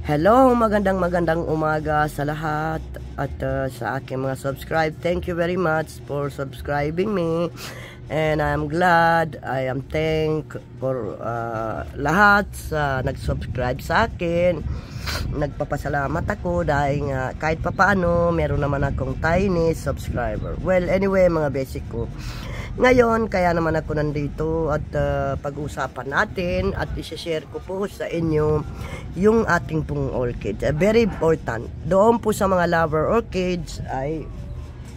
Hello, magandang umaga sa lahat at sa aking mga subscribe. Thank you very much for subscribing me. And I'm glad, I am thank for lahat sa nag-subscribe sa akin. Nagpapasalamat ako dahil kahit papaano meron naman akong tiny subscriber. Well, anyway mga basic ko. Ngayon, kaya naman ako nandito at pag-uusapan natin at i-share ko po sa inyo yung ating pong orchids. Very important. Doon po sa mga lover orchids ay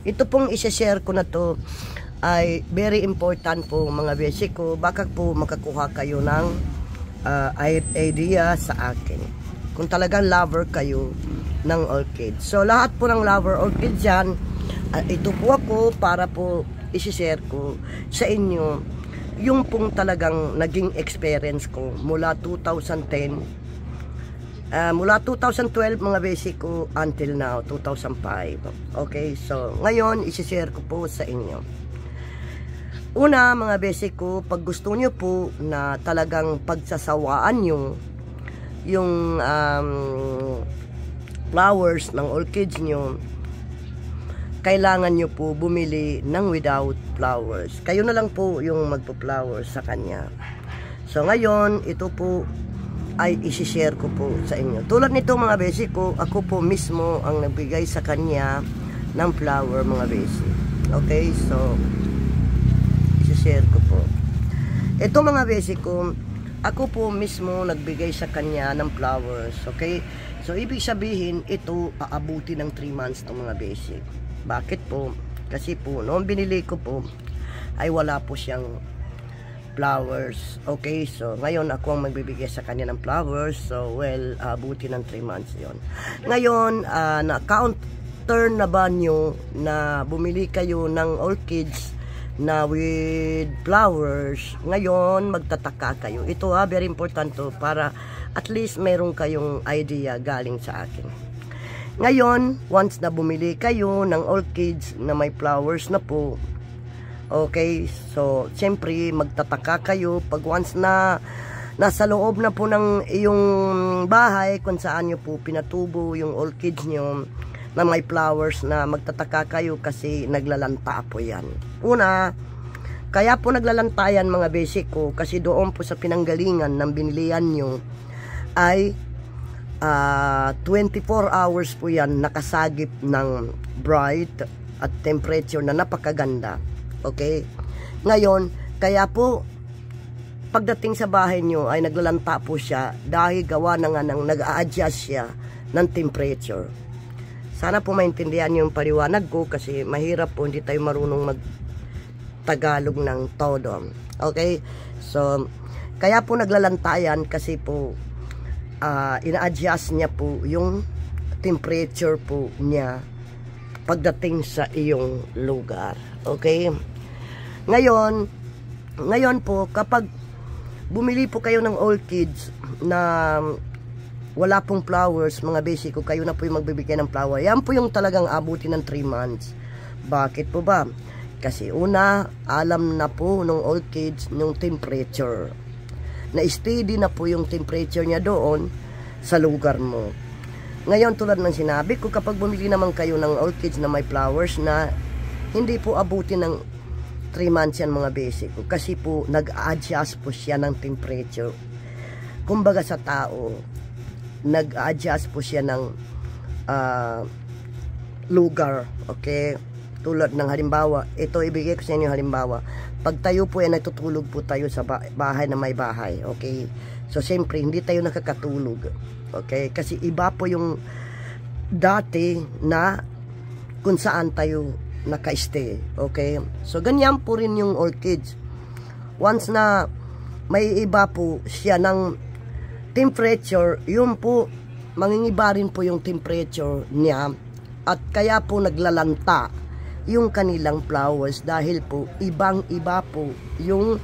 ito pong i-share ko na to ay very important po mga basic ko. Baka po makakuha kayo ng idea sa akin. Kung talagang lover kayo ng orchids. So lahat po ng lover orchids dyan, ito po ako para po i-share ko sa inyo yung pong talagang naging experience ko mula 2010 mula 2012 mga basic ko until now 2005. Okay, so ngayon i-share ko po sa inyo. Una mga basic ko, pag gusto nyo po na talagang pagsasawaan nyo yung flowers ng orchids nyo, kailangan nyo po bumili ng without flowers. Kayo na lang po yung magpo-flowers sa kanya. So ngayon, ito po ay isi-share ko po sa inyo. Tulad nito mga basic ko, ako po mismo ang nagbigay sa kanya ng flower mga basic. Okay, so isi-share ko po. Ito mga basic ko, ako po mismo nagbigay sa kanya ng flowers. Okay, so ibig sabihin, ito aabuti ng 3 months ng mga basic. Bakit po? Kasi po, noong binili ko po, ay wala po siyang flowers. Okay, so ngayon ako ang magbibigay sa kanya ng flowers. So, well, abuti ng 3 months yon. Ngayon, na-counter na ba nyo na bumili kayo ng orchids na with flowers? Ngayon, magtataka kayo. Ito very important to para at least meron kayong idea galing sa akin. Ngayon, once na bumili kayo ng orchids na may flowers na po, okay, so, siyempre, magtataka kayo pag once na nasa loob na po ng iyong bahay, kung saan nyo po pinatubo yung orchids nyo na may flowers na, magtataka kayo kasi naglalanta po yan. Una, kaya po naglalanta yan mga basic ko, kasi doon po sa pinanggalingan ng binilihan nyo ay 24 hours po yan nakasagip ng bright at temperature na napakaganda. Okay? Ngayon, kaya po pagdating sa bahay nyo ay naglalanta po siya dahil gawa na nga ng nag-a-adjust siya ng temperature. Sana po maintindihan nyo yung paliwanag ko kasi mahirap po, hindi tayo marunong mag-Tagalog ng todo. Okay? So, kaya po naglalanta yan kasi po ina-adjust niya po yung temperature po niya pagdating sa iyong lugar. Okay? Ngayon po, kapag bumili po kayo ng orchids na wala pong flowers, mga basic ko, kayo na po yung magbibigay ng flower. Yan po yung talagang abuti ng 3 months. Bakit po ba? Kasi una, alam na po ng orchids yung temperature. Na steady na po yung temperature niya doon sa lugar mo. Ngayon, tulad ng sinabi ko, kapag bumili naman kayo ng orchids na may flowers na hindi po abuti ng 3 months yan mga basic ko, kasi po nag-adjust po siya ng temperature. Kumbaga sa tao, nag-adjust po siya ng lugar. Okay? Tulad ng halimbawa, ito ibigay ko sa inyo halimbawa, pag tayo po ay natutulog po tayo sa bahay na may bahay, okay? So, siyempre, hindi tayo nakakatulog, okay? Kasi iba po yung dati na kung saan tayo naka-stay, okay? So, ganyan po rin yung orchids. Once na may iba po siya ng temperature, yun po, mangingiba rin po yung temperature niya at kaya po naglalanta yung kanilang flowers dahil po ibang-iba po yung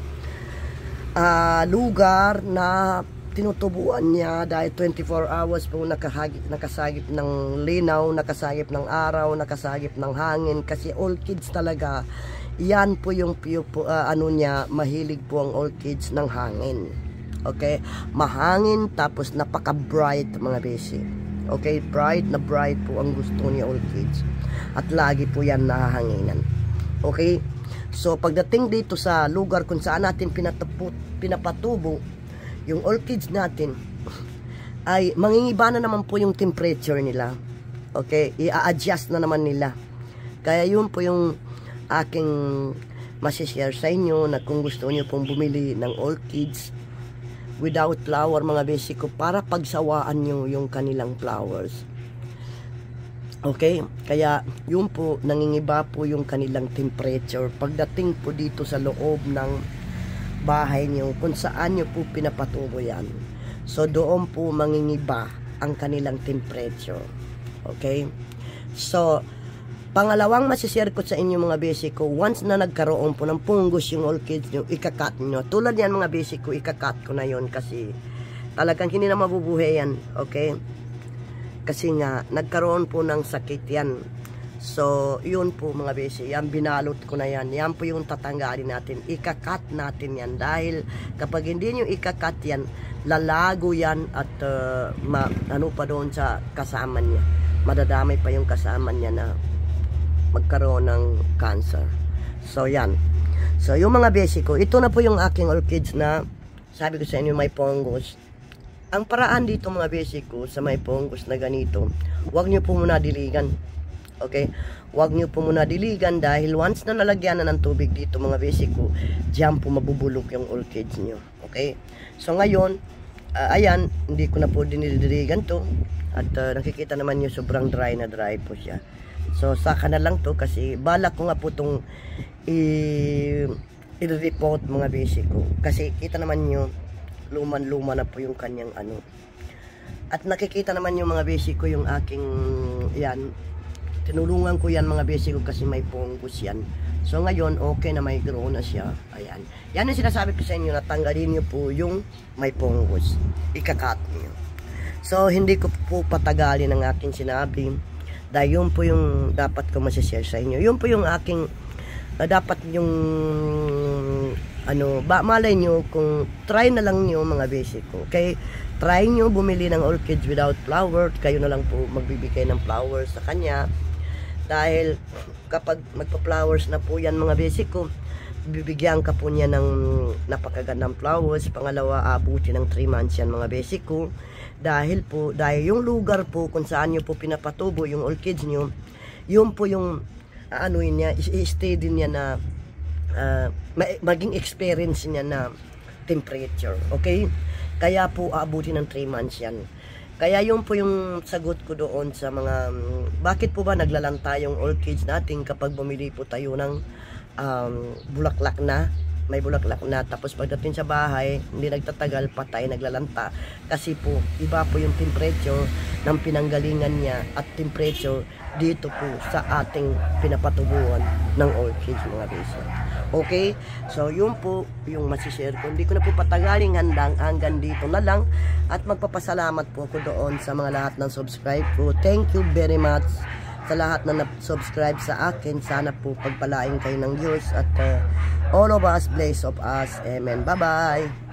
lugar na tinutubuan niya dahil 24 hours po nakasagip ng linaw, nakasagip ng araw, nakasagip ng hangin kasi orchids talaga yan po yung ano niya, mahilig po ang orchids ng hangin. Okay? Mahangin tapos napaka-bright mga basic. Okay? Bright na bright po ang gusto ni orchids. At lagi po yan nahahanginan. Okay? So, pagdating dito sa lugar kung saan natin pinapatubo yung orchids natin, ay mangingiba na naman po yung temperature nila. Okay? I-adjust na naman nila. Kaya yun po yung aking masishare sa inyo na kung gusto niyo pong bumili ng orchids without flower mga basic ko para pagsawaan nyo yung kanilang flowers. Okay? Kaya yun po, nangingiba po yung kanilang temperature pagdating po dito sa loob ng bahay nyo kung saan nyo po pinapatubo yan. So doon po mangingiba ang kanilang temperature. Okay? So pangalawang masishare ko sa inyo mga basic ko, once na nagkaroon po ng fungus yung orchids nyo, ikakat nyo. Tulad yan mga basic ko, ikakat ko na yon kasi talagang hindi na mabubuhay yan. Okay? Kasi nga, nagkaroon po ng sakit yan. So, yun po mga basic, yan binalot ko na yan. Yan po yung tatanggalin natin. Ikakat natin yan dahil kapag hindi nyo ikakat yan, lalago yan at ano pa doon sa kasama niya. Madadamay pa yung kasama niya na magkaroon ng cancer. So yan. So yung mga basic ko, ito na po yung aking orchids na sabi ko sa inyo may fungus. Ang paraan dito mga basic ko sa may fungus na ganito, huwag nyo po muna diligan. Okay? Huwag nyo po muna diligan dahil once na nalagyan na ng tubig dito mga basic ko, diyan po mabubulok yung orchids nyo. Okay? So ngayon, ayan, hindi ko na po dinidiligan to at nakikita naman nyo sobrang dry na dry po siya. So, saka na lang to kasi balak ko nga po itong i-report mga basic ko. Kasi kita naman nyo, luman-luma na po yung kanyang ano. At nakikita naman yung mga basic ko yung aking, yan, tinulungan ko yan mga basic ko kasi may fungus yan. So, ngayon, okay na may grow na siya. Ayan. Yan ang sinasabi ko sa inyo na tanggalin nyo po yung may fungus. Ikakat nyo. So, hindi ko po patagalin ang aking sinabi. Dahil yun po yung dapat ko masishare sa inyo. Yun po yung aking dapat yung ano, malay nyo kung try na lang nyo mga basic ko. Okay? Try nyo bumili ng orchids without flower. Kayo na lang po magbibigay ng flowers sa kanya. Dahil kapag magpa-flowers na po yan mga basic ko, bibigyan ka po niya ng napakagandang flowers. Pangalawa, abuti ng 3 months yan mga basic ko. Dahil yung lugar po kung saan nyo po pinapatubo yung orchids nyo, yun po yung anuin niya, i-stay din niya na maging experience niya na temperature. Okay? Kaya po aabuti ng 3 months yan. Kaya yun po yung sagot ko doon sa mga bakit po ba naglalanta yung orchids natin kapag bumili po tayo ng bulaklak na, may bulaklak na, tapos pagdating sa bahay hindi nagtatagal, patay, naglalanta kasi po iba po yung temperature ng pinanggalingan niya at temperature dito po sa ating pinapatubuan ng orchids mga basic. Okay? So yun po yung masishare ko. Hindi ko na po patagalin, hanggang dito na lang at magpapasalamat po ako doon sa mga lahat ng subscribe ko. Thank you very much sa lahat na subscribe sa akin. Sana po pagpalain kayo ng Diyos at all of us, bless of us. Amen. Bye-bye.